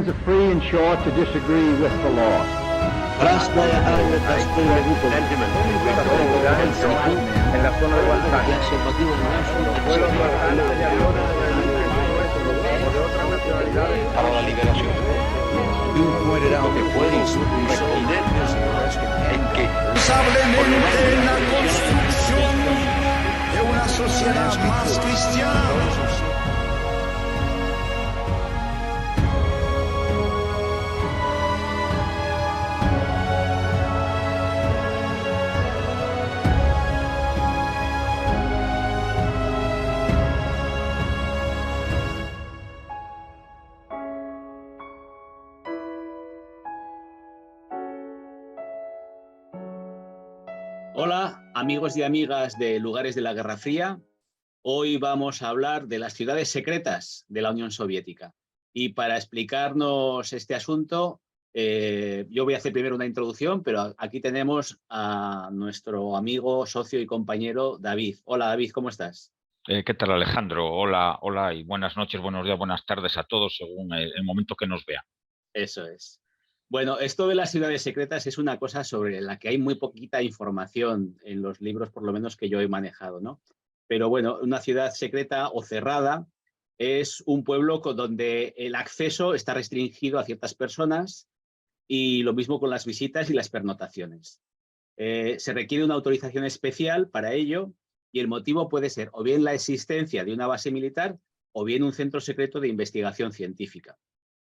citizens are free and sure to disagree with the law. En la zona de Guantánamo. Para la liberación. Que pueden responder en que responsablemente en la construcción de una sociedad más cristiana. Hola, amigos y amigas de Lugares de la Guerra Fría. Hoy vamos a hablar de las ciudades secretas de la Unión Soviética. Y para explicarnos este asunto, yo voy a hacer primero una introducción, pero aquí tenemos a nuestro amigo, socio y compañero David. Hola, David, ¿cómo estás? ¿Qué tal, Alejandro? Hola y buenas noches, buenos días, buenas tardes a todos según el momento que nos vean. Eso es. Bueno, esto de las ciudades secretas es una cosa sobre la que hay muy poquita información en los libros, por lo menos que yo he manejado, ¿no? Pero bueno, una ciudad secreta o cerrada es un pueblo donde el acceso está restringido a ciertas personas y lo mismo con las visitas y las pernotaciones. Se requiere una autorización especial para ello y el motivo puede ser o bien la existencia de una base militar o bien un centro secreto de investigación científica.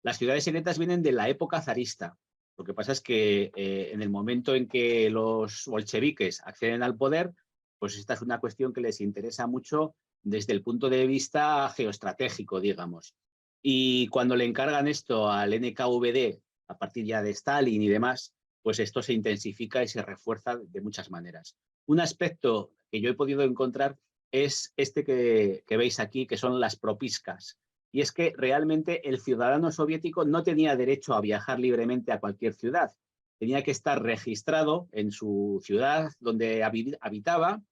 Las ciudades secretas vienen de la época zarista. Lo que pasa es que en el momento en que los bolcheviques acceden al poder, pues esta es una cuestión que les interesa mucho desde el punto de vista geoestratégico, digamos. Y cuando le encargan esto al NKVD, a partir ya de Stalin y demás, pues esto se intensifica y se refuerza de muchas maneras. Un aspecto que yo he podido encontrar es este que veis aquí, que son las propiskas. Y es que realmente el ciudadano soviético no tenía derecho a viajar libremente a cualquier ciudad. Tenía que estar registrado en su ciudad donde habitaba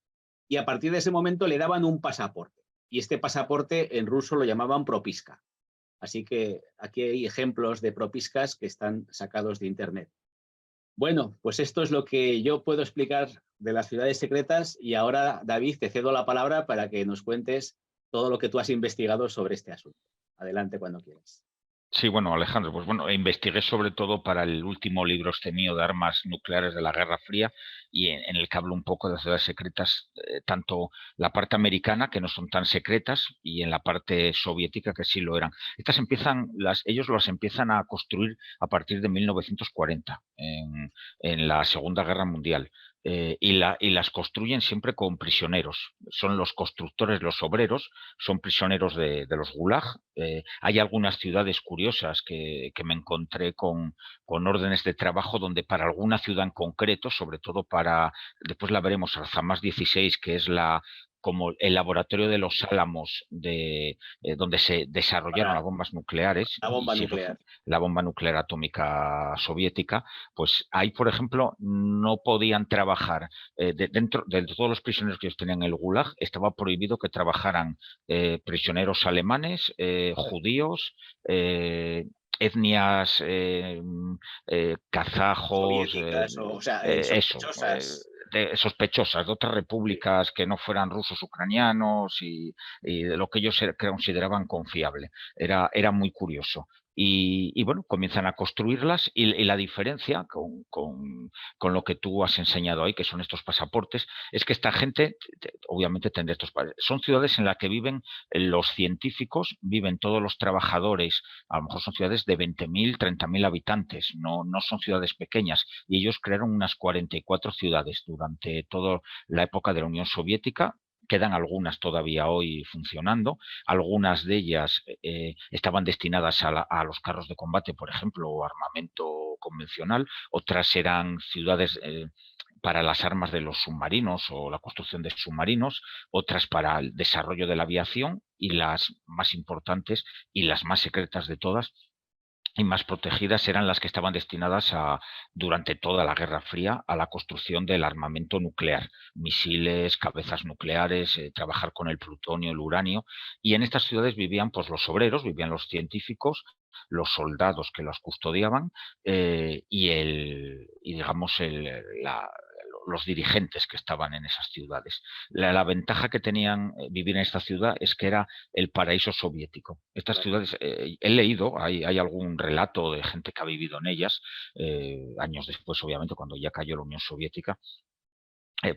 y a partir de ese momento le daban un pasaporte. Y este pasaporte en ruso lo llamaban propiska. Así que aquí hay ejemplos de propiskas que están sacados de internet. Bueno, pues esto es lo que yo puedo explicar de las ciudades secretas y ahora, David, te cedo la palabra para que nos cuentes todo lo que tú has investigado sobre este asunto. Adelante cuando quieras. Sí, bueno, Alejandro, pues bueno, investigué sobre todo para el último libro mío de armas nucleares de la Guerra Fría y en el que hablo un poco de las ciudades secretas, tanto la parte americana, que no son tan secretas, y en la parte soviética, que sí lo eran. Estas ellos las empiezan a construir a partir de 1940, en la Segunda Guerra Mundial. Y las construyen siempre con prisioneros. Son los constructores, los obreros, son prisioneros de los Gulag. Hay algunas ciudades curiosas que me encontré con órdenes de trabajo donde para alguna ciudad en concreto, sobre todo después la veremos, Arzamas 16, que es como el laboratorio de los Álamos donde se desarrollaron las bombas nucleares. La bomba nuclear. La bomba nuclear atómica soviética, pues ahí, por ejemplo, no podían trabajar dentro de todos los prisioneros que ellos tenían en el Gulag, estaba prohibido que trabajaran prisioneros alemanes, judíos, etnias kazajos, sospechosas. Sospechosas de otras repúblicas que no fueran rusos ucranianos y de lo que ellos consideraban confiable. Era muy curioso. Y bueno, comienzan a construirlas y la diferencia con lo que tú has enseñado ahí, que son estos pasaportes, es que esta gente, obviamente tendrá son ciudades en las que viven los científicos, viven todos los trabajadores, a lo mejor son ciudades de 20.000, 30.000 habitantes, no son ciudades pequeñas, y ellos crearon unas 44 ciudades durante toda la época de la Unión Soviética. Quedan algunas todavía hoy funcionando, algunas de ellas estaban destinadas a los carros de combate, por ejemplo, o armamento convencional, otras eran ciudades para las armas de los submarinos o la construcción de submarinos, otras para el desarrollo de la aviación y las más importantes y las más secretas de todas y más protegidas eran las que estaban destinadas durante toda la Guerra Fría a la construcción del armamento nuclear, misiles, cabezas nucleares, trabajar con el plutonio, el uranio, y en estas ciudades vivían pues los obreros, vivían los científicos, los soldados que los custodiaban y digamos los dirigentes que estaban en esas ciudades. La ventaja que tenían vivir en esta ciudad es que era el paraíso soviético. Estas ciudades, he leído, hay algún relato de gente que ha vivido en ellas, años después, obviamente, cuando ya cayó la Unión Soviética,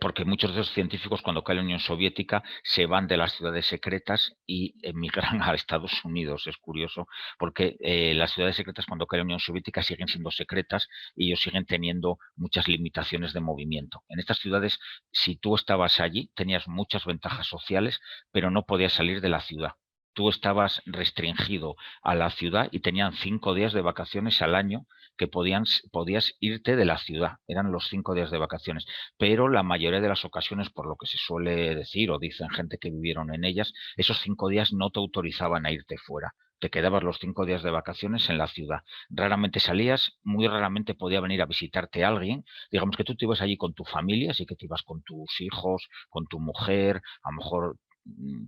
porque muchos de esos científicos, cuando cae la Unión Soviética, se van de las ciudades secretas y emigran a Estados Unidos. Es curioso, porque las ciudades secretas, cuando cae la Unión Soviética, siguen siendo secretas y ellos siguen teniendo muchas limitaciones de movimiento. En estas ciudades, si tú estabas allí, tenías muchas ventajas sociales, pero no podías salir de la ciudad. Tú estabas restringido a la ciudad y tenían 5 días de vacaciones al año que podías irte de la ciudad. Eran los 5 días de vacaciones. Pero la mayoría de las ocasiones, por lo que se suele decir o dicen gente que vivieron en ellas, esos 5 días no te autorizaban a irte fuera. Te quedabas los 5 días de vacaciones en la ciudad. Raramente salías, muy raramente podía venir a visitarte alguien. Digamos que tú te ibas allí con tu familia, así que te ibas con tus hijos, con tu mujer, a lo mejor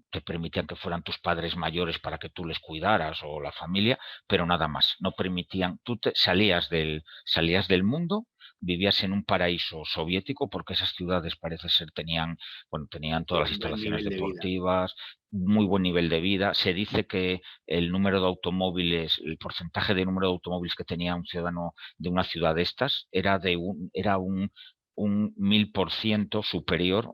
te permitían que fueran tus padres mayores para que tú les cuidaras o la familia, pero nada más. No permitían, salías del mundo, vivías en un paraíso soviético porque esas ciudades parece ser tenían todas las instalaciones deportivas, muy buen nivel de vida. Se dice que el número de automóviles, el porcentaje de número de automóviles que tenía un ciudadano de una ciudad de estas era un 1000% superior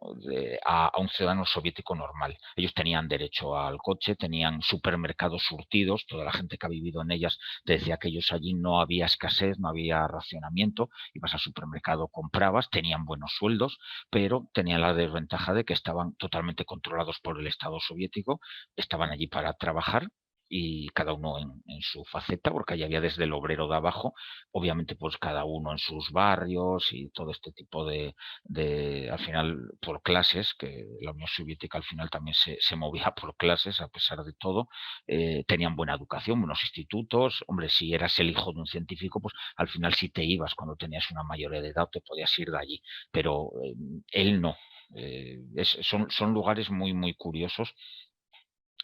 a un ciudadano soviético normal. Ellos tenían derecho al coche, tenían supermercados surtidos, toda la gente que ha vivido en ellas te decía que ellos allí no había escasez, no había racionamiento, ibas al supermercado, comprabas, tenían buenos sueldos, pero tenían la desventaja de que estaban totalmente controlados por el Estado soviético, estaban allí para trabajar y cada uno en su faceta, porque allí había desde el obrero de abajo, obviamente pues cada uno en sus barrios y todo este tipo al final por clases, que la Unión Soviética al final también se movía por clases a pesar de todo, tenían buena educación, buenos institutos. Hombre, si eras el hijo de un científico, pues al final si te ibas cuando tenías una mayoría de edad te podías ir de allí, pero él no. Son lugares muy, muy curiosos.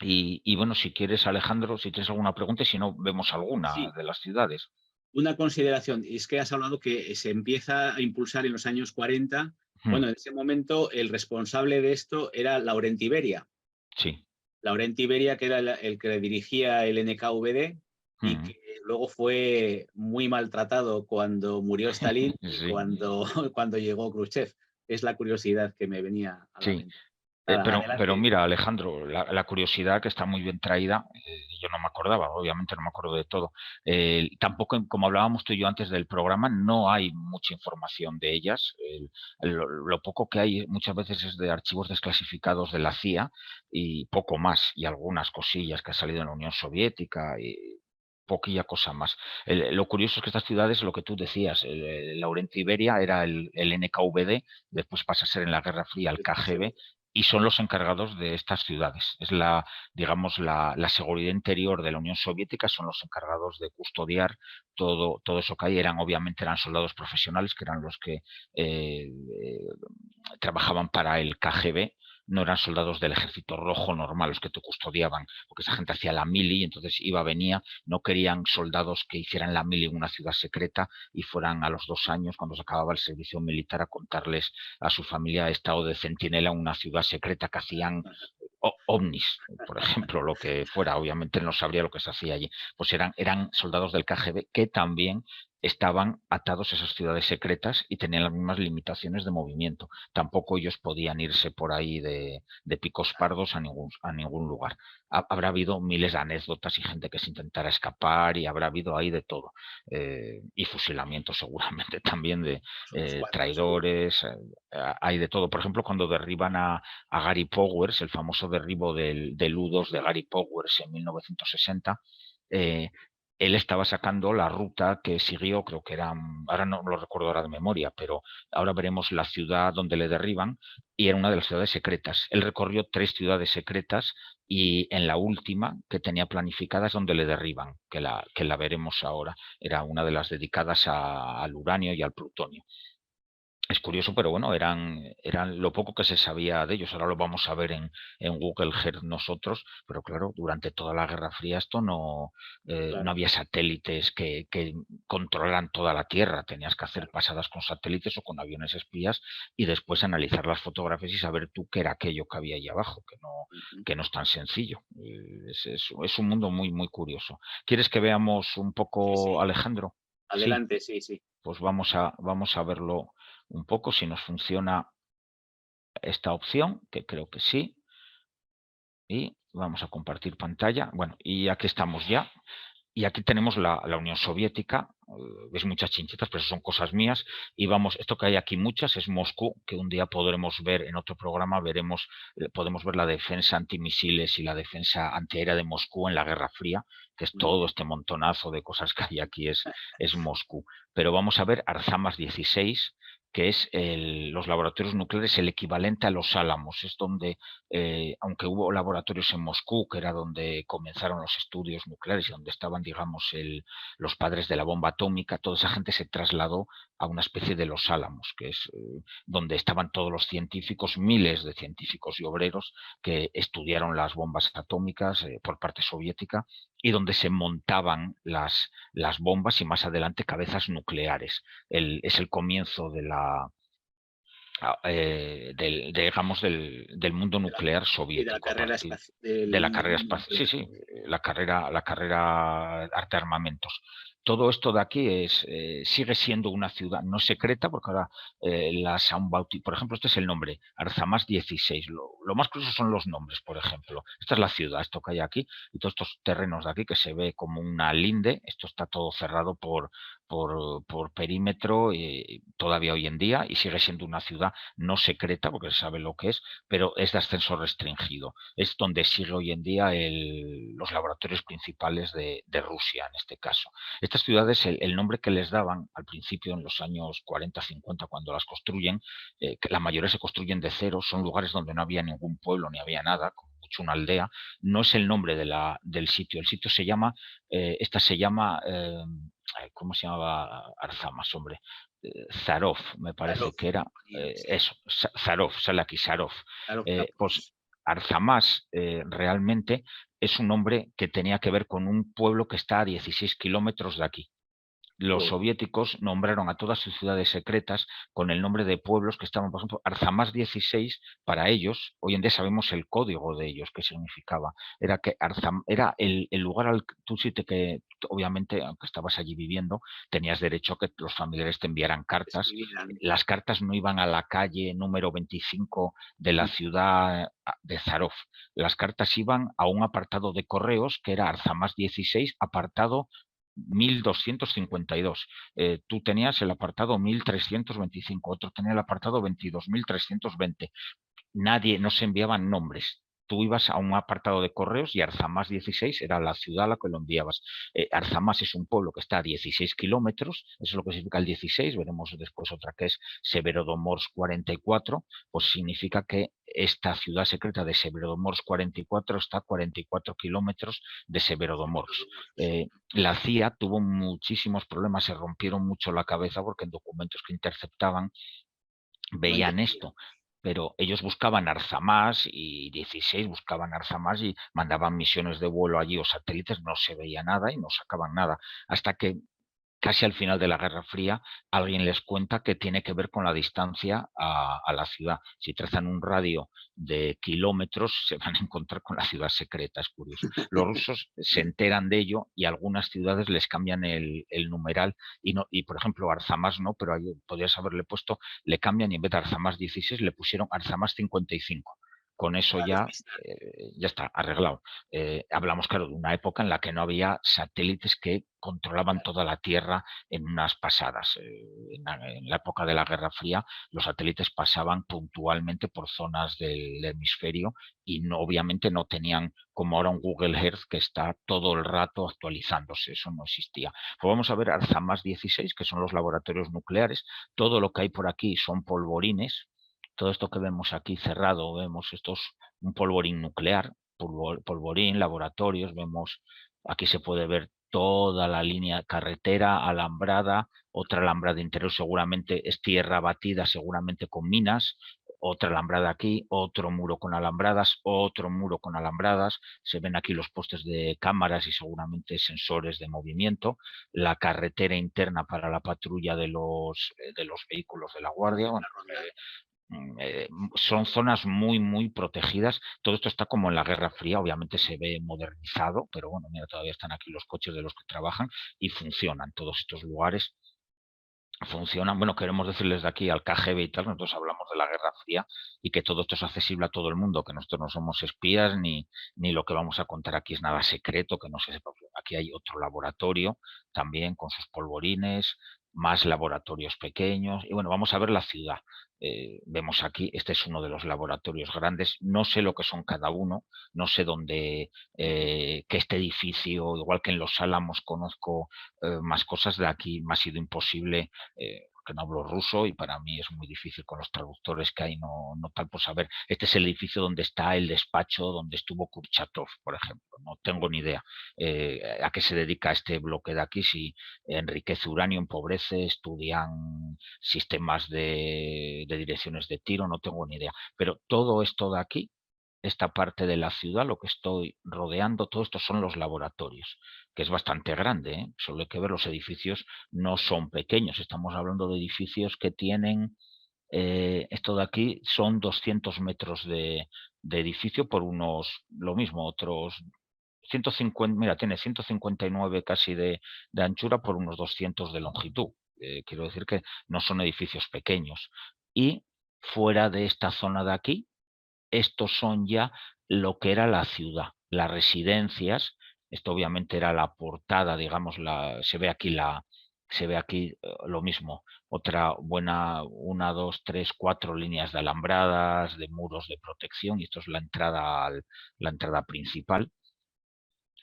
Y bueno, si quieres, Alejandro, si tienes alguna pregunta, y si no, vemos alguna de las ciudades. Una consideración, es que has hablado que se empieza a impulsar en los años 40. Bueno, en ese momento el responsable de esto era Laurent Iberia. Sí. Laurent Iberia, que era el que dirigía el NKVD y que luego fue muy maltratado cuando murió Stalin y cuando llegó Khrushchev. Es la curiosidad que me venía a la mente. Pero mira, Alejandro, la curiosidad que está muy bien traída, yo no me acordaba, obviamente no me acuerdo de todo. Tampoco, como hablábamos tú y yo antes del programa, no hay mucha información de ellas. Lo poco que hay muchas veces es de archivos desclasificados de la CIA y poco más, y algunas cosillas que ha salido en la Unión Soviética y poquilla cosa más. Lo curioso es que estas ciudades, lo que tú decías, Laurent Iberia era el NKVD, después pasa a ser en la Guerra Fría el KGB, y son los encargados de estas ciudades. Es digamos, la seguridad interior de la Unión Soviética, son los encargados de custodiar todo eso que hay. Obviamente eran soldados profesionales, que eran los que trabajaban para el KGB, no eran soldados del Ejército Rojo normal los que te custodiaban, porque esa gente hacía la mili, entonces venía, no querían soldados que hicieran la mili en una ciudad secreta y fueran a los 2 años, cuando se acababa el servicio militar, a contarles a su familia estado de centinela en una ciudad secreta que hacían ovnis, por ejemplo, lo que fuera. Obviamente no sabría lo que se hacía allí. Pues eran soldados del KGB que también estaban atados a esas ciudades secretas y tenían las mismas limitaciones de movimiento. Tampoco ellos podían irse por ahí de picos pardos a ningún lugar. Habrá habido miles de anécdotas y gente que se intentara escapar, y habrá habido ahí de todo. Y fusilamientos seguramente también de traidores, hay de todo. Por ejemplo, cuando derriban a Gary Powers, el famoso derribo del U-2 de Gary Powers en 1960, él estaba sacando la ruta que siguió, creo que era, ahora no lo recuerdo ahora de memoria, pero ahora veremos la ciudad donde le derriban, y era una de las ciudades secretas. Él recorrió 3 ciudades secretas y en la última que tenía planificada es donde le derriban, que la veremos ahora. Era una de las dedicadas al uranio y al plutonio. Es curioso, pero bueno, eran lo poco que se sabía de ellos. Ahora lo vamos a ver en Google Earth nosotros, pero claro, durante toda la Guerra Fría esto no Claro. había satélites que controlaran toda la Tierra. Tenías que hacer pasadas con satélites o con aviones espías y después analizar las fotografías y saber tú qué era aquello que había ahí abajo, que no es tan sencillo. Es un mundo muy, muy curioso. ¿Quieres que veamos un poco, Sí. Alejandro? Sí, Adelante, sí, sí. pues vamos a verlo un poco, si nos funciona esta opción, que creo que sí. Y vamos a compartir pantalla. Bueno, y aquí estamos ya. Y aquí tenemos la Unión Soviética. Ves muchas chinchetas, pero eso son cosas mías. Y vamos, esto que hay aquí muchas es Moscú, que un día podremos ver en otro programa, podemos ver la defensa antimisiles y la defensa antiaérea de Moscú en la Guerra Fría, que es todo este montonazo de cosas que hay aquí, es Moscú. Pero vamos a ver Arzamas 16, que es los laboratorios nucleares, el equivalente a los Álamos. Es donde, aunque hubo laboratorios en Moscú, que era donde comenzaron los estudios nucleares y donde estaban, digamos, los padres de la bomba atómica, toda esa gente se trasladó a una especie de los Álamos, que es donde estaban todos los científicos, miles de científicos y obreros que estudiaron las bombas atómicas por parte soviética, y donde se montaban las bombas y más adelante cabezas nucleares. Es el comienzo de digamos, del mundo nuclear soviético. Y de la carrera espacial. De la carrera espacial. Sí, sí, la carrera arte armamentos. Todo esto de aquí sigue siendo una ciudad no secreta, porque ahora las han bautizado. Por ejemplo, este es el nombre, Arzamas 16. Lo más curioso son los nombres, por ejemplo. Esta es la ciudad, esto que hay aquí, y todos estos terrenos de aquí que se ve como una linde. Esto está todo cerrado por perímetro todavía hoy en día, y sigue siendo una ciudad no secreta, porque se sabe lo que es, pero es de acceso restringido. Es donde sigue hoy en día los laboratorios principales de Rusia, en este caso. Estas ciudades, el nombre que les daban al principio, en los años 40-50, cuando las construyen, que la mayoría se construyen de cero, son lugares donde no había ningún pueblo ni había nada, como mucho una aldea. No es el nombre del sitio. El sitio se llama, esta se llama, ¿cómo se llamaba Arzamas, hombre? Zarov, me parece Zarov, que era. Eso, Zarov, sale aquí, Zarov. Claro, Pues Arzamas realmente es un nombre que tenía que ver con un pueblo que está a 16 kilómetros de aquí. Los soviéticos nombraron a todas sus ciudades secretas con el nombre de pueblos que estaban, por ejemplo, Arzamas 16, para ellos, hoy en día sabemos el código de ellos, qué significaba. Era que era el lugar al que tú, que obviamente, aunque estabas allí viviendo, tenías derecho a que los familiares te enviaran cartas. Las cartas no iban a la calle número 25 de la ciudad de Zarov. Las cartas iban a un apartado de correos que era Arzamas 16, apartado 1252. Tú tenías el apartado 1325, otro tenía el apartado 22320. No se enviaban nombres. Tú ibas a un apartado de correos y Arzamas 16 era la ciudad a la que lo enviabas. Arzamas es un pueblo que está a 16 kilómetros, eso es lo que significa el 16, veremos después otra que es Severodomorsk 44, pues significa que esta ciudad secreta de Severodomorsk 44 está a 44 kilómetros de Severodomorsk. La CIA tuvo muchísimos problemas, se rompieron mucho la cabeza porque en documentos que interceptaban veían esto, pero ellos buscaban Arzamas y 16 buscaban Arzamas y mandaban misiones de vuelo allí o satélites, no se veía nada y no sacaban nada, hasta que casi al final de la Guerra Fría alguien les cuenta que tiene que ver con la distancia a la ciudad. Si trazan un radio de kilómetros se van a encontrar con la ciudad secreta, es curioso. Los rusos se enteran de ello y algunas ciudades les cambian el numeral y por ejemplo Arzamas no, pero ahí podrías haberle puesto, le cambian y en vez de Arzamas 16 le pusieron Arzamas 55. con eso ya, ya está arreglado. Hablamos, claro, de una época en la que no había satélites que controlaban toda la Tierra en unas pasadas. En la época de la Guerra Fría, los satélites pasaban puntualmente por zonas del hemisferio y no, obviamente no tenían como ahora un Google Earth que está todo el rato actualizándose. Eso no existía. Pues vamos a ver Arzamas 16, que son los laboratorios nucleares. Todo lo que hay por aquí son polvorines. Todo esto que vemos aquí cerrado, vemos un polvorín nuclear, polvorín, laboratorios, vemos, aquí se puede ver toda la línea carretera, alambrada, otra alambrada interior, seguramente es tierra batida, seguramente con minas, otra alambrada aquí, otro muro con alambradas, otro muro con alambradas, se ven aquí los postes de cámaras y seguramente sensores de movimiento, la carretera interna para la patrulla de los vehículos de la Guardia, bueno, son zonas muy protegidas. Todo esto está como en la Guerra Fría, obviamente se ve modernizado, pero bueno, mira, todavía están aquí los coches de los que trabajan y funcionan. Todos estos lugares funcionan. Bueno, queremos decirles de aquí al KGB y tal, nosotros hablamos de la Guerra Fría y que todo esto es accesible a todo el mundo, que nosotros no somos espías ni lo que vamos a contar aquí es nada secreto, que no se sepa. Aquí hay otro laboratorio también con sus polvorines, más laboratorios pequeños y bueno, vamos a ver la ciudad. Vemos aquí, este es uno de los laboratorios grandes, no sé lo que son cada uno, no sé dónde, que este edificio, igual que en Los Álamos conozco más cosas, de aquí me ha sido imposible, que no hablo ruso y para mí es muy difícil con los traductores que hay, no tal por saber. Este es el edificio donde está el despacho donde estuvo Kurchatov, por ejemplo, no tengo ni idea a qué se dedica este bloque de aquí, si enriquece uranio, empobrece, estudian sistemas de direcciones de tiro, no tengo ni idea. Pero todo esto de aquí, esta parte de la ciudad, lo que estoy rodeando, todo esto son los laboratorios, que es bastante grande, ¿eh? Solo hay que ver, los edificios no son pequeños, estamos hablando de edificios que tienen, esto de aquí son 200 metros de edificio por unos, lo mismo, otros 150, mira, tiene 159 casi de anchura por unos 200 de longitud. Quiero decir que no son edificios pequeños. Y fuera de esta zona de aquí, estos son ya lo que era la ciudad, las residencias. Esto obviamente era la portada, digamos, se ve aquí lo mismo, otra buena, 1, 2, 3, 4 líneas de alambradas, de muros de protección, y esto es la entrada principal.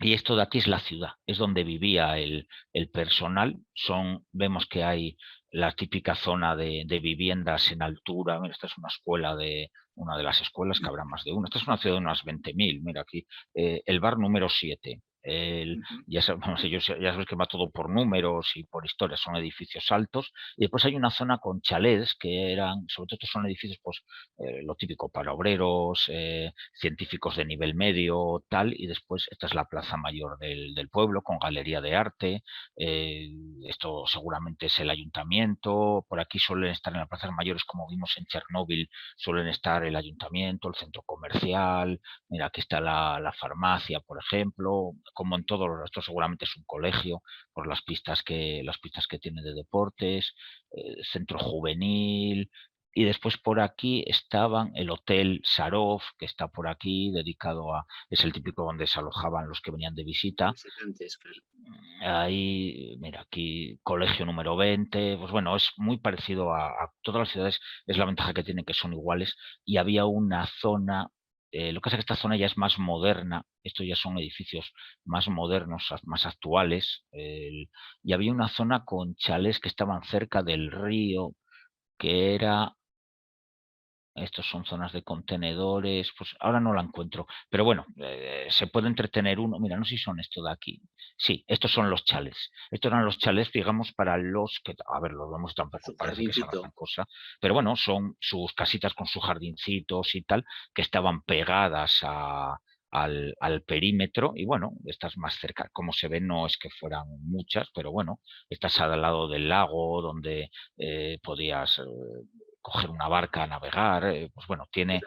Y esto de aquí es la ciudad, es donde vivía el personal. Vemos que hay la típica zona de viviendas en altura. Mira, esta es una de las escuelas, que habrá más de una. Esta es una ciudad de unas 20.000. Mira aquí, el bar número 7. Ya sabes que va todo por números y por historias, son edificios altos. Y después hay una zona con chalets que eran, sobre todo estos son edificios, pues lo típico para obreros, científicos de nivel medio, tal. Y después esta es la plaza mayor del pueblo con galería de arte. Esto seguramente es el ayuntamiento. Por aquí suelen estar en las plazas mayores, como vimos en Chernóbil, suelen estar el ayuntamiento, el centro comercial. Mira, aquí está la farmacia, por ejemplo. Como en todos los restos, seguramente es un colegio por las pistas que tiene de deportes, centro juvenil. Y después por aquí estaban el Hotel Sarov, que está por aquí, es el típico donde se alojaban los que venían de visita. Ahí, mira, aquí colegio número 20, pues bueno, es muy parecido a todas las ciudades, es la ventaja que tienen, que son iguales. Y había una zona, lo que pasa es que esta zona ya es más moderna, estos ya son edificios más modernos, más actuales, y había una zona con chalés que estaban cerca del río, que era... Estos son zonas de contenedores, pues ahora no la encuentro, pero bueno, se puede entretener uno. Mira, no sé si son esto de aquí. Sí, estos son los chalets. Estos eran los chalets, digamos, para los que, a ver, los vemos tampoco, parece que sea una gran cosa, pero bueno, son sus casitas con sus jardincitos y tal, que estaban pegadas al perímetro. Y bueno, estás más cerca, como se ve, no es que fueran muchas, pero bueno, estás al lado del lago donde podías coger una barca a navegar, pues bueno, tiene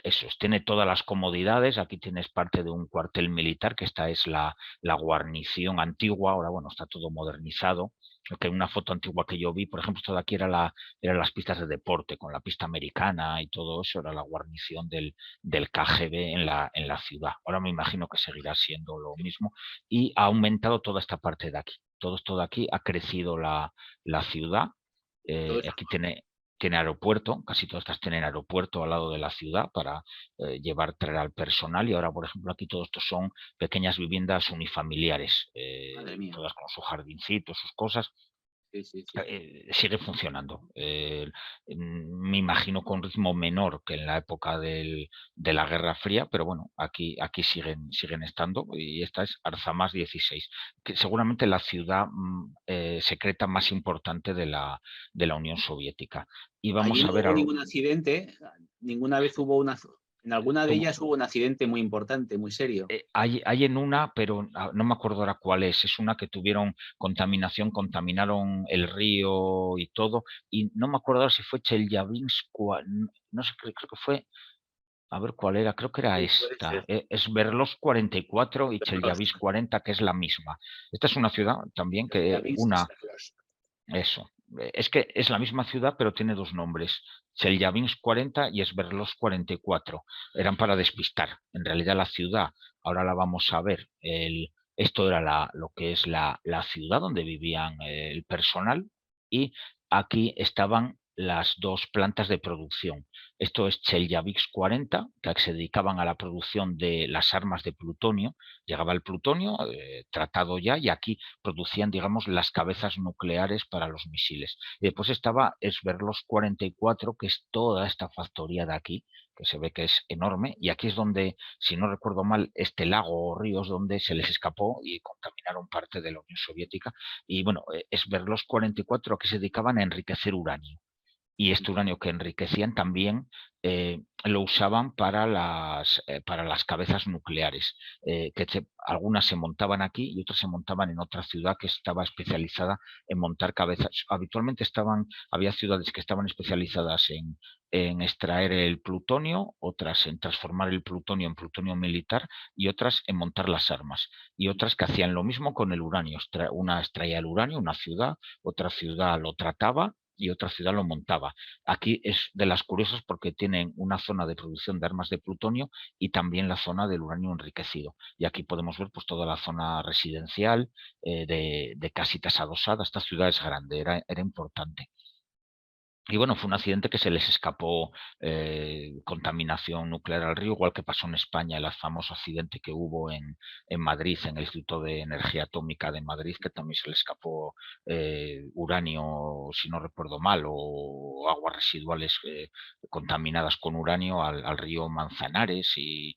eso es, tiene todas las comodidades. Aquí tienes parte de un cuartel militar, que esta es la guarnición antigua. Ahora, bueno, está todo modernizado. Que una foto antigua que yo vi, por ejemplo, esto de aquí eran las pistas de deporte, con la pista americana y todo eso, era la guarnición del KGB en la ciudad. Ahora me imagino que seguirá siendo lo mismo, y ha aumentado toda esta parte de aquí. Todo esto de aquí ha crecido la ciudad. Todo eso. Aquí tiene aeropuerto, casi todas estas tienen aeropuerto al lado de la ciudad para traer al personal, y ahora, por ejemplo, aquí todo esto son pequeñas viviendas unifamiliares, Madre mía. todas con su jardincito, sus cosas. Sí, sí, sí. Sigue funcionando. Me imagino con ritmo menor que en la época de la Guerra Fría, pero bueno, aquí siguen estando, y esta es Arzamás 16, que seguramente la ciudad secreta más importante de la Unión Soviética. Y vamos Allí a no ver hubo algo. ningún accidente, ninguna vez hubo en alguna de ellas hubo un accidente muy importante, muy serio. Hay en una, pero no me acuerdo ahora cuál es. Es una que tuvieron contaminación, contaminaron el río y todo. Y no me acuerdo ahora si fue Chelyabinsk, no sé, creo que fue, a ver cuál era, creo que era Sí, puede esta. ser. Es Sverdlovsk 44 y Sverdlovsk. Chelyabinsk 40, que es la misma. Esta es una ciudad también que eso. Es que es la misma ciudad, pero tiene dos nombres. Chelyabinsk 40 y Sverdlovsk 44. Eran para despistar. En realidad la ciudad, ahora la vamos a ver, esto era lo que es la ciudad donde vivían el personal, y aquí estaban las dos plantas de producción. Esto es Chelyabinsk 40, que se dedicaban a la producción de las armas de plutonio. Llegaba el plutonio tratado ya, y aquí producían, digamos, las cabezas nucleares para los misiles. Y después estaba Sverdlovsk 44, que es toda esta factoría de aquí, que se ve que es enorme, y aquí es donde, si no recuerdo mal, este lago o ríos donde se les escapó y contaminaron parte de la Unión Soviética. Y bueno, Sverdlovsk 44, a que se dedicaban a enriquecer uranio. Y este uranio que enriquecían también lo usaban para las cabezas nucleares, algunas se montaban aquí y otras se montaban en otra ciudad que estaba especializada en montar cabezas. Habitualmente había ciudades que estaban especializadas en extraer el plutonio, otras en transformar el plutonio en plutonio militar, y otras en montar las armas, y otras que hacían lo mismo con el uranio. Una extraía el uranio, una ciudad, otra ciudad lo trataba y otra ciudad lo montaba. Aquí es de las curiosas porque tienen una zona de producción de armas de plutonio y también la zona del uranio enriquecido. Y aquí podemos ver pues toda la zona residencial de casitas adosadas. Esta ciudad es grande, era importante. Y bueno, fue un accidente que se les escapó contaminación nuclear al río, igual que pasó en España, el famoso accidente que hubo en Madrid, en el Instituto de Energía Atómica de Madrid, que también se le escapó uranio, si no recuerdo mal, o aguas residuales contaminadas con uranio al río Manzanares y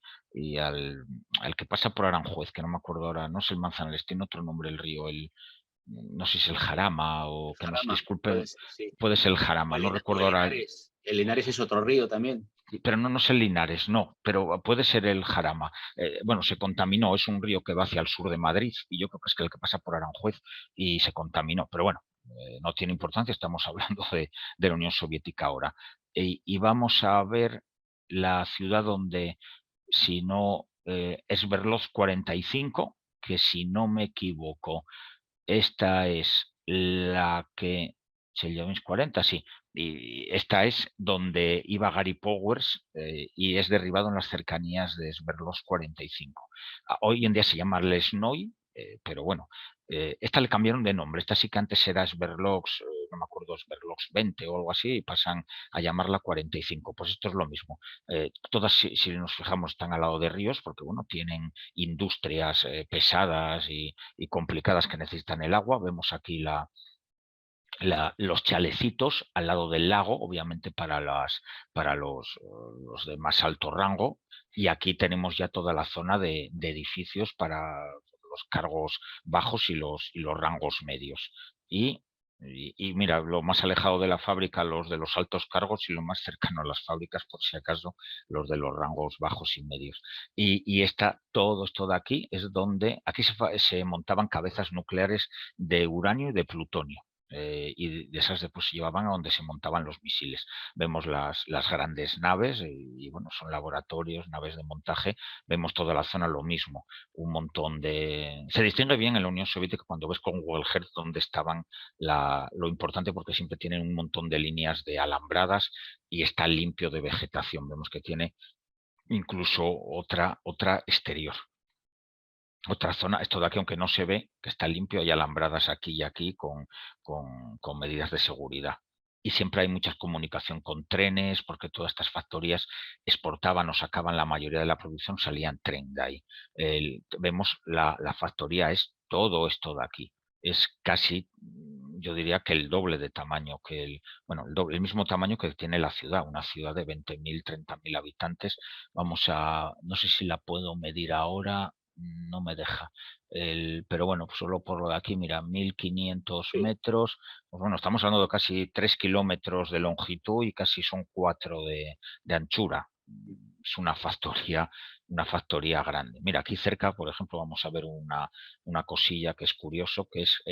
al que pasa por Aranjuez, que no me acuerdo ahora, no es el Manzanares, tiene otro nombre el río, no sé si es el Jarama, o que nos Jarama, disculpen, sí. puede ser el Jarama, no recuerdo ahora. El Linares es otro río también. Pero no es el Linares, no, pero puede ser el Jarama. Bueno, se contaminó, es un río que va hacia el sur de Madrid, y yo creo que es el que pasa por Aranjuez, y se contaminó, pero bueno, no tiene importancia, estamos hablando de la Unión Soviética ahora. Y vamos a ver la ciudad donde, si no, Sverdlovsk 45, que si no me equivoco, esta es la que... Chelyabinsk 40, sí. Y esta es donde iba Gary Powers y es derribado en las cercanías de Sverdlovsk 45. Hoy en día se llama Lesnoy, pero bueno, esta le cambiaron de nombre. Esta sí que antes era Sverdlovsk, no me acuerdo, Sverdlovsk 20 o algo así, y pasan a llamarla 45. Pues esto es lo mismo. Todas, si nos fijamos, están al lado de ríos porque, bueno, tienen industrias pesadas y complicadas que necesitan el agua. Vemos aquí los chalecitos al lado del lago, obviamente para los de más alto rango, y aquí tenemos ya toda la zona de edificios para los cargos bajos y los rangos medios. Y mira, lo más alejado de la fábrica, los de los altos cargos, y lo más cercano a las fábricas, por si acaso, los de los rangos bajos y medios. Y todo esto de aquí es donde, aquí se montaban cabezas nucleares de uranio y de plutonio. y de esas después se llevaban a donde se montaban los misiles. Vemos las grandes naves y bueno, son laboratorios, naves de montaje. Vemos toda la zona lo mismo, un montón de... Se distingue bien en la Unión Soviética cuando ves con Google Earth dónde estaban lo importante, porque siempre tienen un montón de líneas de alambradas y está limpio de vegetación. Vemos que tiene incluso otra exterior. Otra zona, esto de aquí, aunque no se ve, que está limpio, hay alambradas aquí y aquí con medidas de seguridad. Y siempre hay mucha comunicación con trenes, porque todas estas factorías exportaban o sacaban la mayoría de la producción, salían tren de ahí. Vemos la factoría es todo esto de aquí. Es casi, yo diría que el doble de tamaño que el mismo tamaño que tiene la ciudad, una ciudad de 20.000, 30.000 habitantes. No sé si la puedo medir ahora, no me deja. Pero bueno, pues solo por lo de aquí, mira, 1.500 metros. Pues bueno, estamos hablando de casi 3 kilómetros de longitud y casi son 4 de anchura. Es una factoría grande. Mira, aquí cerca, por ejemplo, vamos a ver una cosilla que es curioso, que es,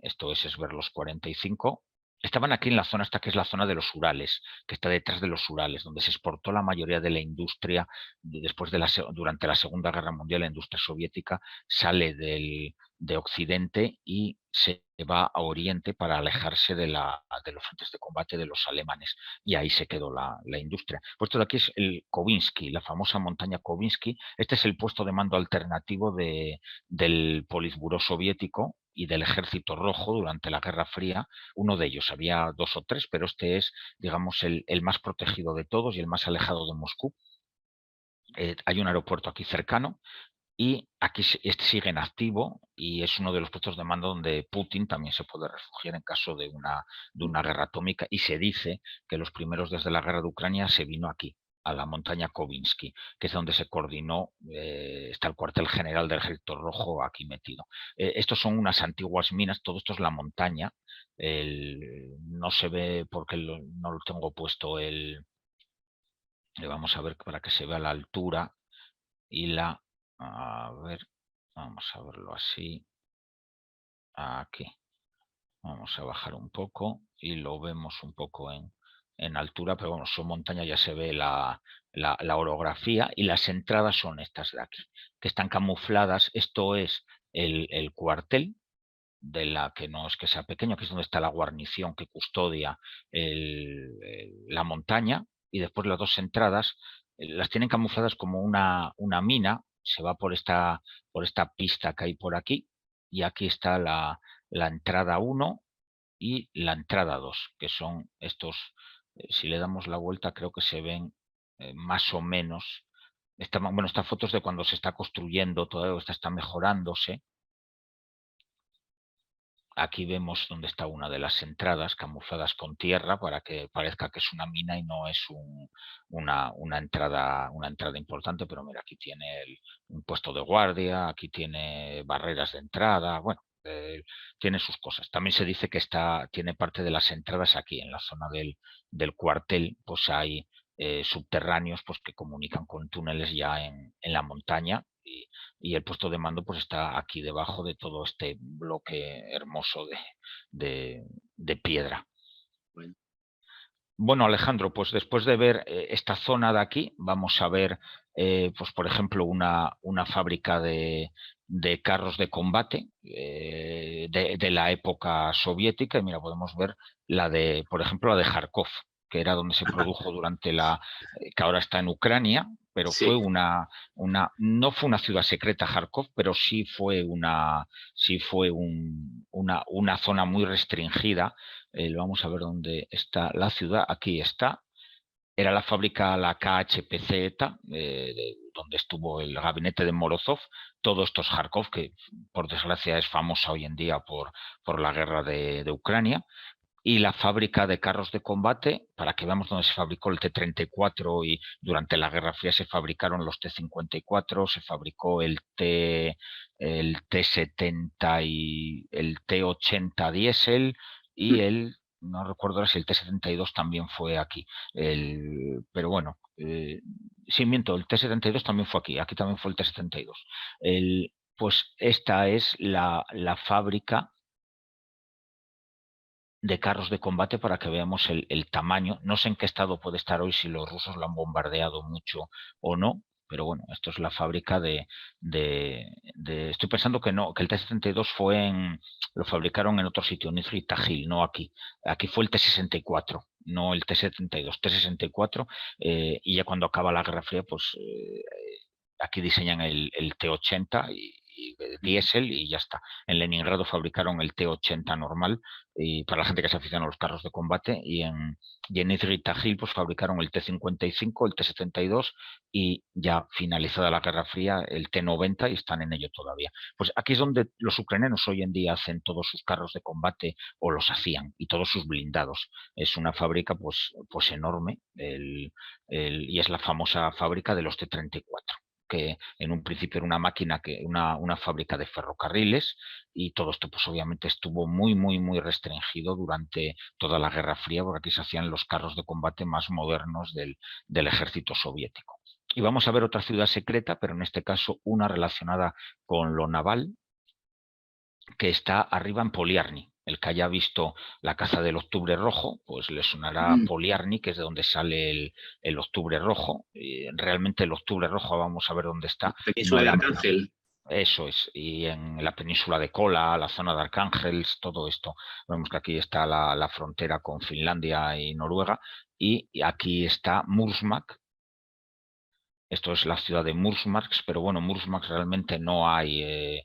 esto es Sverdlovsk 45. Estaban aquí en la zona esta que es la zona de los Urales, que está detrás de los Urales, donde se exportó la mayoría de la industria durante la Segunda Guerra Mundial. La industria soviética sale de Occidente y se va a Oriente para alejarse de los frentes de combate de los alemanes, y ahí se quedó la industria. Puesto de aquí es el Kovinsky, la famosa montaña Kovinsky. Este es el puesto de mando alternativo del Politburó soviético y del Ejército Rojo durante la Guerra Fría. Uno de ellos, había 2 o 3, pero este es, digamos, el más protegido de todos y el más alejado de Moscú. Hay un aeropuerto aquí cercano y aquí este sigue en activo y es uno de los puestos de mando donde Putin también se puede refugiar en caso de una guerra atómica, y se dice que los primeros desde la guerra de Ucrania se vino aquí, a la montaña Kovinsky, que es donde se coordinó, está el cuartel general del Ejército Rojo aquí metido. Estos son unas antiguas minas, todo esto es la montaña. No se ve porque no lo tengo puesto vamos a ver para que se vea la altura y a ver, vamos a verlo así. Aquí. Vamos a bajar un poco y lo vemos un poco en altura, pero bueno, son montañas, ya se ve la orografía, y las entradas son estas de aquí, que están camufladas. Esto es el cuartel, de la que no es que sea pequeño, que es donde está la guarnición que custodia la montaña, y después las 2 entradas las tienen camufladas como una mina. Se va por esta pista que hay por aquí, y aquí está la entrada 1 y la entrada 2, que son estos. Si le damos la vuelta, creo que se ven más o menos. Esta foto es de cuando se está construyendo, todo esto está mejorándose. Aquí vemos dónde está una de las entradas camufladas con tierra para que parezca que es una mina y no es una entrada importante. Pero mira, aquí tiene un puesto de guardia, aquí tiene barreras de entrada, bueno, tiene sus cosas. También se dice que tiene parte de las entradas aquí en la zona del cuartel, pues hay subterráneos pues que comunican con túneles ya en la montaña, y el puesto de mando pues está aquí debajo de todo este bloque hermoso de piedra. Bueno, Alejandro, pues después de ver esta zona de aquí, vamos a ver, pues por ejemplo, una fábrica de carros de combate de la época soviética. Y mira, podemos ver por ejemplo, la de Kharkov, que era donde se produjo durante que ahora está en Ucrania, pero sí. No fue una ciudad secreta Kharkov, pero sí fue una zona muy restringida. Vamos a ver dónde está la ciudad. Aquí está. Era la fábrica, la KHPZ, donde estuvo el gabinete de Morozov. Todo esto es Kharkov, que por desgracia es famosa hoy en día por la guerra de Ucrania. Y la fábrica de carros de combate, para que veamos dónde se fabricó el T-34, y durante la Guerra Fría se fabricaron los T-54, se fabricó el T-70 y el T-80 diésel, y no recuerdo ahora si el T-72 también fue aquí. Pero bueno, sí, miento, el T-72 también fue aquí también fue el T-72. Pues esta es la fábrica de carros de combate para que veamos el tamaño. No sé en qué estado puede estar hoy, si los rusos lo han bombardeado mucho o no, pero bueno, esto es la fábrica estoy pensando que no, que el T-72 lo fabricaron en otro sitio, en Nizhny Tagil, no aquí. Aquí fue el T-64, no el T-72, T-64, y ya cuando acaba la Guerra Fría, pues aquí diseñan el T-80 y diésel y ya está. En Leningrado fabricaron el T-80 normal, y para la gente que se aficiona a los carros de combate, y en Nizhny Tagil pues fabricaron el T-55, el T-72 y ya finalizada la Guerra Fría el T-90, y están en ello todavía. Pues aquí es donde los ucranianos hoy en día hacen todos sus carros de combate, o los hacían, y todos sus blindados. Es una fábrica pues enorme, y es la famosa fábrica de los T-34, que en un principio era una máquina, una fábrica de ferrocarriles, y todo esto pues obviamente estuvo muy restringido durante toda la Guerra Fría, porque aquí se hacían los carros de combate más modernos del ejército soviético. Y vamos a ver otra ciudad secreta, pero en este caso una relacionada con lo naval, que está arriba en Poliarny. El que haya visto La caza del Octubre Rojo, pues le sonará Poliarny, que es de donde sale el Octubre Rojo. Realmente el Octubre Rojo, vamos a ver dónde está. Península de Arcángel. Eso es, y en la península de Kola, la zona de Arcángels, todo esto. Vemos que aquí está la frontera con Finlandia y Noruega, y aquí está Murmansk. Esto es la ciudad de Murmansk, pero bueno, Murmansk realmente no hay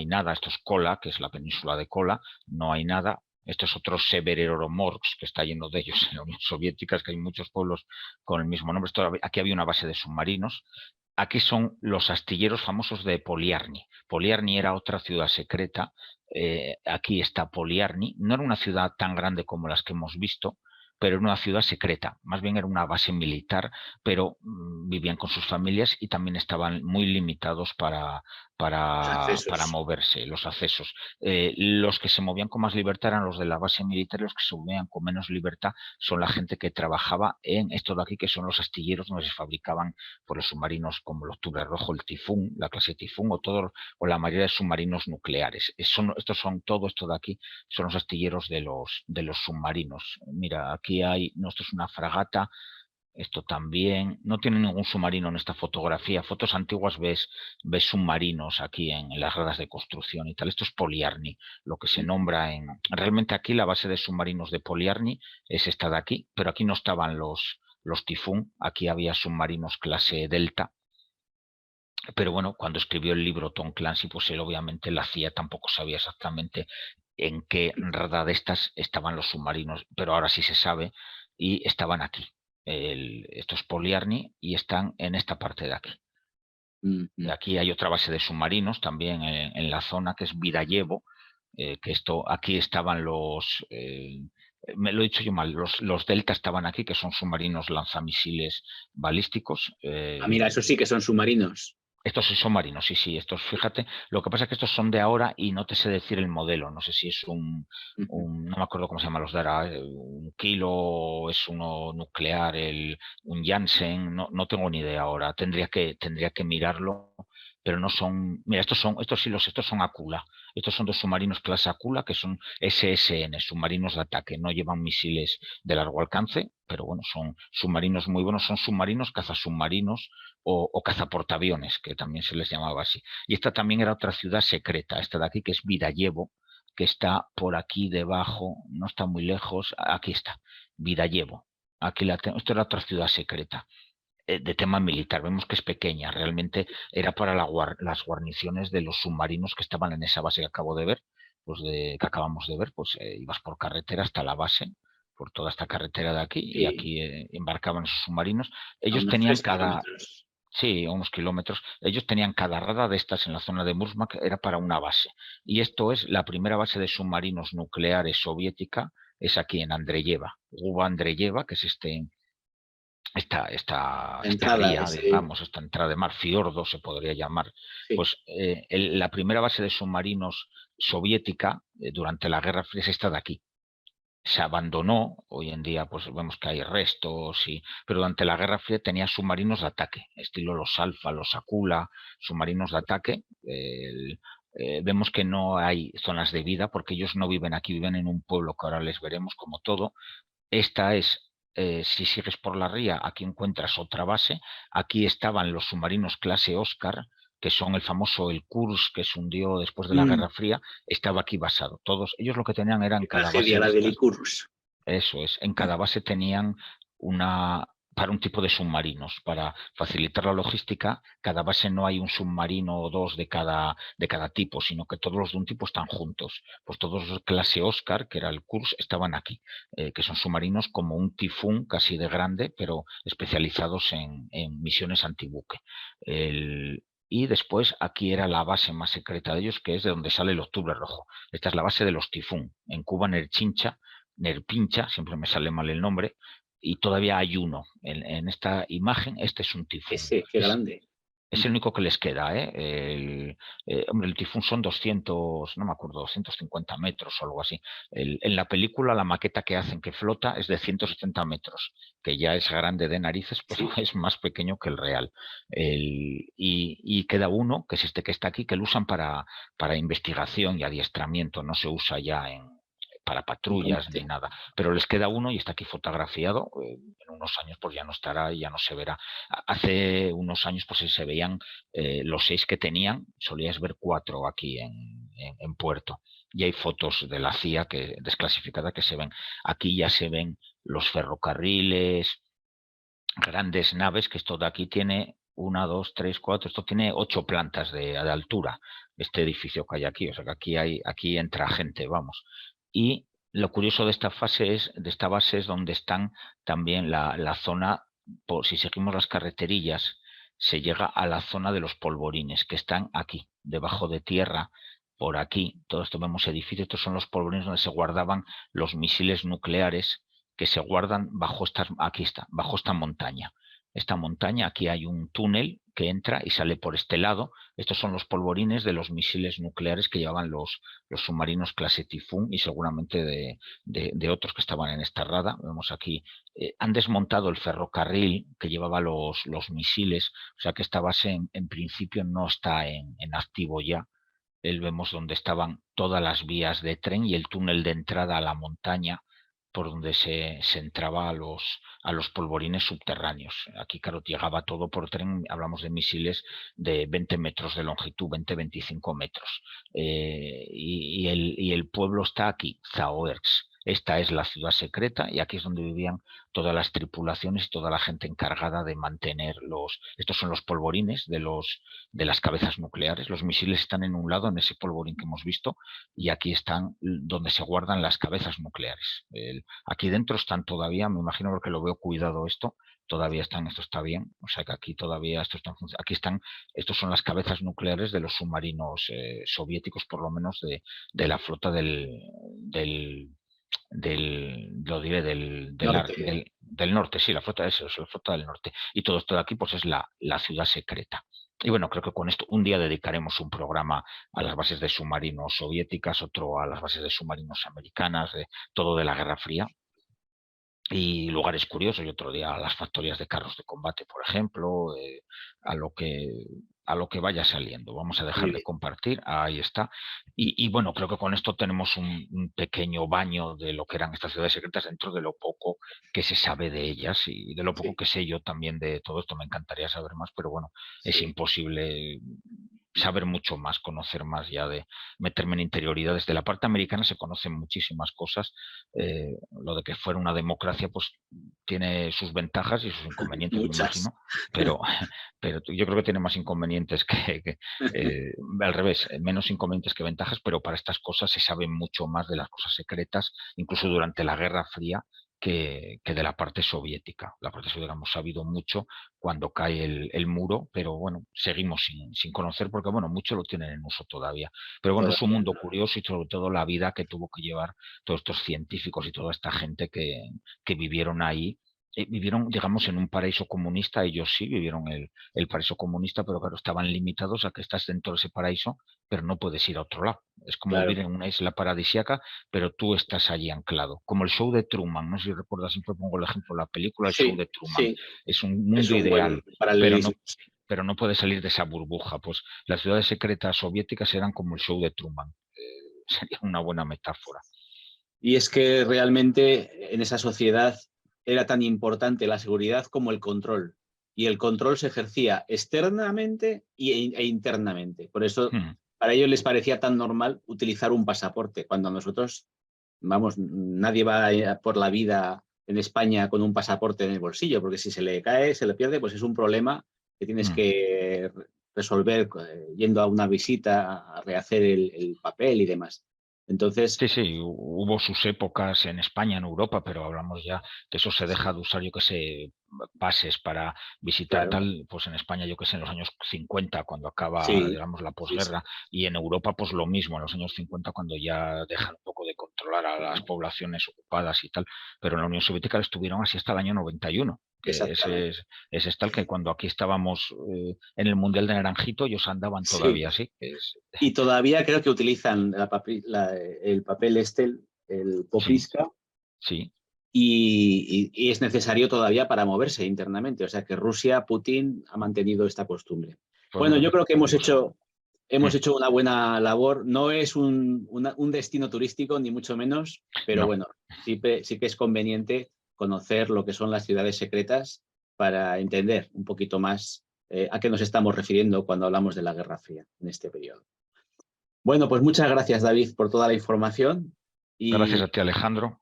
nada. Esto es Kola, que es la península de Kola, no hay nada. Esto es otro Severoromorsk, que está lleno de ellos en la Unión Soviética, es que hay muchos pueblos con el mismo nombre. Aquí había una base de submarinos. Aquí son los astilleros famosos de Poliarny. Poliarny era otra ciudad secreta. Aquí está Poliarny. No era una ciudad tan grande como las que hemos visto, pero era una ciudad secreta. Más bien era una base militar, pero vivían con sus familias y también estaban muy limitados para moverse, los accesos. Los que se movían con más libertad eran los de la base militar, y los que se movían con menos libertad son la gente que trabajaba en esto de aquí, que son los astilleros donde se fabricaban por los submarinos como el Octubre Rojo, el Tifún, la clase Tifún, o la mayoría de submarinos nucleares. Todo esto de aquí son los astilleros de los submarinos. Mira, aquí esto es una fragata. Esto también, no tiene ningún submarino en esta fotografía. Fotos antiguas ves submarinos aquí en las gradas de construcción y tal. Esto es Poliarny, lo que se nombra realmente aquí la base de submarinos de Poliarny es esta de aquí, pero aquí no estaban los Tifún, aquí había submarinos clase Delta. Pero bueno, cuando escribió el libro Tom Clancy, pues él obviamente la CIA tampoco sabía exactamente en qué rada de estas estaban los submarinos, pero ahora sí se sabe, y estaban aquí. Esto es Poliarny y están en esta parte de aquí. Aquí hay otra base de submarinos también en la zona, que es Virayevo, aquí estaban me lo he dicho yo mal, los Delta estaban aquí, que son submarinos lanzamisiles balísticos. Mira, eso sí que son submarinos. Estos sí son marinos, sí, estos, fíjate, lo que pasa es que estos son de ahora y no te sé decir el modelo, no sé si es no me acuerdo cómo se llaman los de ahora, un Kilo, es uno nuclear, un Janssen, no tengo ni idea ahora, tendría que mirarlo, pero no son, mira, estos son Akula, estos son dos submarinos clase Akula, que son SSN, submarinos de ataque, no llevan misiles de largo alcance, pero bueno, son submarinos muy buenos, son submarinos, cazasubmarinos o cazaportaaviones, que también se les llamaba así. Y esta también era otra ciudad secreta, esta de aquí, que es Virayevo, que está por aquí debajo, no está muy lejos, aquí está, Virayevo. Aquí esto era otra ciudad secreta de tema militar. Vemos que es pequeña, realmente era para las guarniciones de los submarinos que estaban en esa base que acabamos de ver, pues ibas por carretera hasta la base, por toda esta carretera de aquí, y aquí embarcaban esos submarinos. Ellos tenían unos kilómetros. Ellos tenían cada rada de estas en la zona de Murmansk, era para una base. Y esto es la primera base de submarinos nucleares soviética, es aquí en Andreyeva, Guba Andreyeva, que es esta ría, digamos, esta entrada de mar, fiordo se podría llamar. Sí. Pues la primera base de submarinos soviética durante la Guerra Fría es esta de aquí. Se abandonó, hoy en día pues vemos que hay restos, pero durante la Guerra Fría tenía submarinos de ataque, estilo los Alfa, los Akula, submarinos de ataque, vemos que no hay zonas de vida porque ellos no viven aquí, viven en un pueblo que ahora les veremos como todo. Esta es, si sigues por la ría, aquí encuentras otra base. Aquí estaban los submarinos clase Oscar, que son el famoso el Kursk, que se hundió después de la Guerra Fría, estaba aquí basado. Todos ellos lo que tenían eran cada base. La del Kursk. Eso es, en cada base tenían para un tipo de submarinos, para facilitar la logística. Cada base no hay un submarino o dos de cada tipo, sino que todos los de un tipo están juntos. Pues todos los clase Oscar, que era el Kursk, estaban aquí, que son submarinos como un tifún casi de grande, pero especializados en misiones antibuque. Y después aquí era la base más secreta de ellos, que es de donde sale el Octubre Rojo. Esta es la base de los tifún, en Cuba, Nerpincha, siempre me sale mal el nombre, y todavía hay uno. En esta imagen, este es un tifún. Qué grande. Es el único que les queda, ¿eh? Hombre, el tifún son 200, no me acuerdo, 250 metros o algo así. En la película, la maqueta que hacen que flota es de 170 metros, que ya es grande de narices, pero es más pequeño que el real. Y queda uno, que es este que está aquí, que lo usan para investigación y adiestramiento, no se usa ya para patrullas ni nada, pero les queda uno y está aquí fotografiado. En unos años pues ya no estará y ya no se verá. Hace unos años pues se veían los 6 que tenían, solías ver 4 aquí en Puerto, y hay fotos de la CIA desclasificada que se ven. Aquí ya se ven los ferrocarriles, grandes naves, que esto de aquí tiene 1, 2, 3, 4, esto tiene 8 plantas de altura, este edificio que hay aquí, o sea que aquí entra gente, vamos. Y lo curioso de esta base es donde están también la zona, si seguimos las carreterillas, se llega a la zona de los polvorines, que están aquí, debajo de tierra, por aquí. Todo esto vemos edificios, estos son los polvorines donde se guardaban los misiles nucleares que se guardan bajo esta montaña. Esta montaña, aquí hay un túnel que entra y sale por este lado. Estos son los polvorines de los misiles nucleares que llevaban los submarinos clase Tifún y seguramente de otros que estaban en esta rada. Vemos aquí, han desmontado el ferrocarril que llevaba los misiles, o sea que esta base en principio no está en activo ya. Vemos donde estaban todas las vías de tren y el túnel de entrada a la montaña, por donde se entraba a los polvorines subterráneos. Aquí, claro, llegaba todo por tren, hablamos de misiles de 20 metros de longitud, 20-25 metros. Y el pueblo está aquí, Zaoerks. Esta es la ciudad secreta y aquí es donde vivían todas las tripulaciones y toda la gente encargada de mantener estos son los polvorines de las cabezas nucleares. Los misiles están en un lado, en ese polvorín que hemos visto, y aquí están donde se guardan las cabezas nucleares. Aquí dentro están todavía, me imagino porque lo veo cuidado esto, todavía están, esto está bien, o sea que aquí todavía esto está en función. Aquí están, estos son las cabezas nucleares de los submarinos soviéticos, por lo menos de la flota del norte, sí, la flota del norte. Y todo esto de aquí pues es la ciudad secreta. Y bueno, creo que con esto un día dedicaremos un programa a las bases de submarinos soviéticas, otro a las bases de submarinos americanas, todo de la Guerra Fría. Y lugares curiosos, y otro día a las factorías de carros de combate, por ejemplo, a lo que vaya saliendo. Vamos a dejar de compartir, ahí está. Y bueno, creo que con esto tenemos un pequeño baño de lo que eran estas ciudades secretas dentro de lo poco que se sabe de ellas y de lo poco que sé yo también de todo esto. Me encantaría saber más, pero bueno, es imposible saber mucho más, conocer más, ya de meterme en interioridades. De la parte americana se conocen muchísimas cosas. Lo de que fuera una democracia pues tiene sus ventajas y sus inconvenientes, me imagino, pero yo creo que tiene más inconvenientes que al revés, menos inconvenientes que ventajas, pero para estas cosas se sabe mucho más de las cosas secretas, incluso durante la Guerra Fría, que de la parte soviética. La parte soviética hemos sabido mucho cuando cae el muro, pero bueno, seguimos sin conocer porque bueno, muchos lo tienen en uso todavía. Pero bueno, es un mundo curioso y sobre todo la vida que tuvo que llevar todos estos científicos y toda esta gente que vivieron ahí. Vivieron, digamos, en un paraíso comunista. Ellos sí vivieron el paraíso comunista, pero claro, estaban limitados a que estás dentro de ese paraíso, pero no puedes ir a otro lado. Es como vivir en una isla paradisíaca, pero tú estás allí anclado. Como el show de Truman, no sé si recuerdas, siempre pongo el ejemplo de la película, el show de Truman. Sí. Es un mundo ideal, pero no puede salir de esa burbuja. Pues las ciudades secretas soviéticas eran como el show de Truman. Sería una buena metáfora. Y es que realmente en esa sociedad era tan importante la seguridad como el control. Y el control se ejercía externamente e internamente. Por eso para ellos les parecía tan normal utilizar un pasaporte, cuando nosotros, vamos, nadie va por la vida en España con un pasaporte en el bolsillo, porque si se le cae, se le pierde, pues es un problema que tienes que resolver yendo a una visita, a rehacer el papel y demás. Entonces, Sí, hubo sus épocas en España, en Europa, pero hablamos ya que eso se deja de usar, yo que sé, pases para visitar claro, tal, pues en España, yo que sé, en los años 50, cuando acaba, sí, digamos, la sí, sí, posguerra, y en Europa, pues lo mismo, en los años 50, cuando ya dejan un poco de controlar a las poblaciones ocupadas y tal, pero en la Unión Soviética estuvieron así hasta el año 91. Que exactamente. ese es tal que cuando aquí estábamos en el Mundial de Naranjito, ellos andaban Sí. todavía así. Y todavía creo que utilizan el papel el Sí, Popiska, sí. y es necesario todavía para moverse internamente. O sea que Rusia, Putin, ha mantenido esta costumbre. Pues Bueno, yo mira, creo que curioso. hemos hecho una buena labor. No es un destino turístico, ni mucho menos, pero No. bueno, sí que es conveniente conocer lo que son las ciudades secretas para entender un poquito más a qué nos estamos refiriendo cuando hablamos de la Guerra Fría en este periodo. Bueno, pues muchas gracias, David, por toda la información Gracias a y, ti, Alejandro.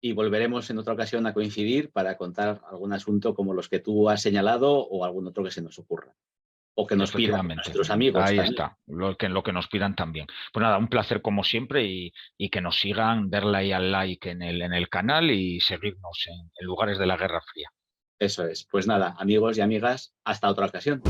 y volveremos en otra ocasión a coincidir para contar algún asunto como los que tú has señalado o algún otro que se nos ocurra o que nos pidan Efectivamente. nuestros amigos Ahí también. está, lo que nos pidan también. Pues nada, un placer como siempre y que nos sigan, darle ahí al like en el canal y seguirnos en lugares de la Guerra Fría. Eso es. Pues nada, amigos y amigas, hasta otra ocasión.